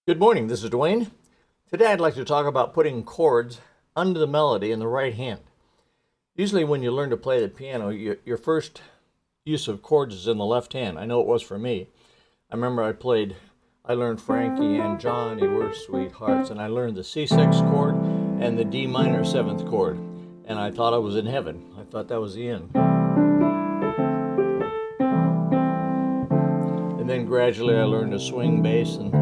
Good morning, this is Dwayne. Today I'd like to talk about putting chords under the melody in the right hand. Usually when you learn to play the piano, your first use of chords is in the left hand. I know it was for me. I remember I learned Frankie and Johnny were sweethearts, and I learned the C6 chord and the D minor 7th chord, and I thought I was in heaven. I thought that was the end. And then gradually I learned to swing bass and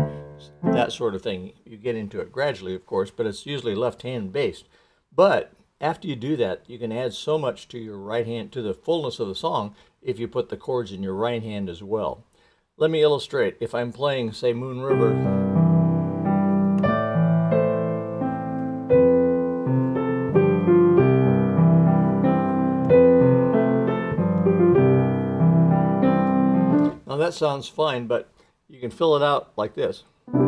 that sort of thing. You get into it gradually, of course, but it's usually left hand based. But after you do that, you can add so much to your right hand, to the fullness of the song, if you put the chords in your right hand as well. Let me illustrate. If I'm playing, say, Moon River, now that sounds fine, but you can fill it out like this. And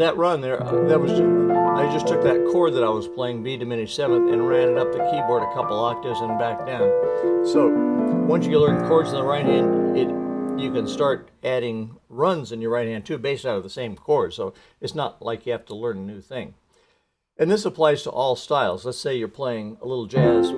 that run there, I just took that chord that I was playing, B diminished 7th, and ran it up the keyboard a couple octaves and back down. So once you learn chords in the right hand, you can start adding runs in your right hand too, based out of the same chord. So it's not like you have to learn a new thing. And this applies to all styles. Let's say you're playing a little jazz.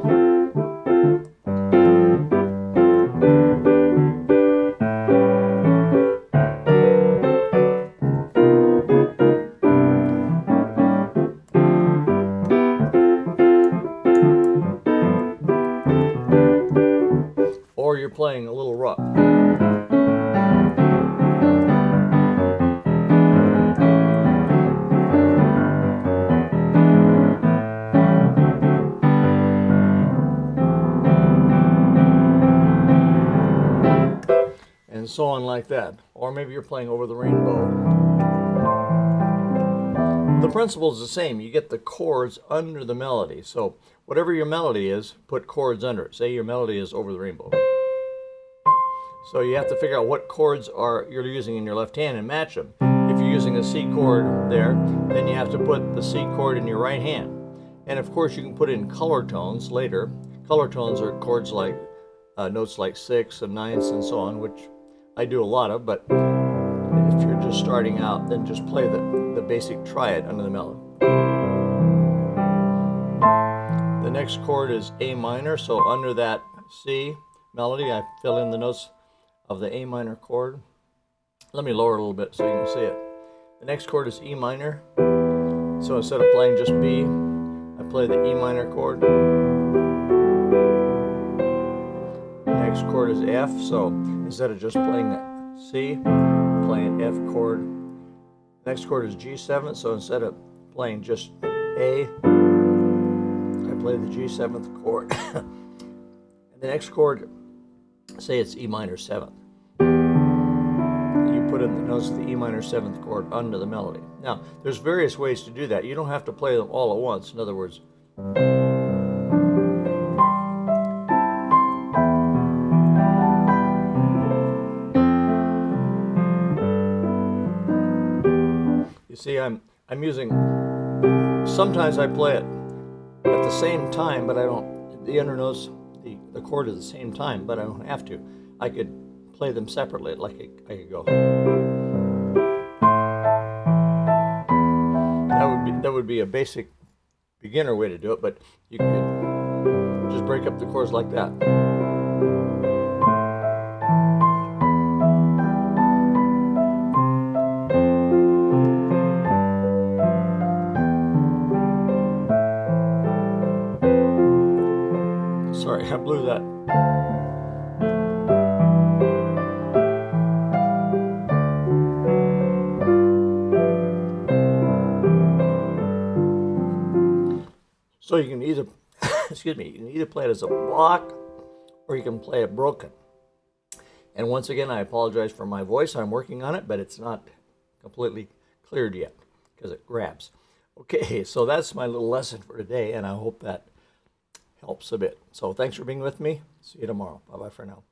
Or you're playing a little rock. And so on like that. Or maybe you're playing Over the Rainbow. The principle is the same. You get the chords under the melody. So whatever your melody is, put chords under it. Say your melody is Over the Rainbow. So you have to figure out what chords you're using in your left hand and match them. If you're using a C chord there, then you have to put the C chord in your right hand. And of course you can put in color tones later. Color tones are chords like notes like 6 and 9ths and so on, which I do a lot of, but if you're just starting out, then just play the basic triad under the melody. The next chord is A minor, so under that C melody, I fill in the notes of the A minor chord. Let me lower it a little bit so you can see it. The next chord is E minor, so instead of playing just B, I play the E minor chord. The next chord is F, so instead of just playing C, I'm playing F chord. The next chord is G7, so instead of playing just A, I play the G7th chord. And the next chord, say it's E minor 7th. You put in the notes of the E minor 7th chord under the melody. Now, there's various ways to do that. You don't have to play them all at once. In other words, you see, I'm using, sometimes I play it at the same time, but I don't, the under notes, the chord at the same time, but I don't have to. I could play them separately, like I could go. That would be a basic beginner way to do it, but you could just break up the chords like that. Sorry, I blew that. So you can either, excuse me, you can either play it as a block or you can play it broken. And once again, I apologize for my voice. I'm working on it, but it's not completely cleared yet because it grabs. Okay, so that's my little lesson for today, and I hope that helps a bit. So thanks for being with me. See you tomorrow. Bye-bye for now.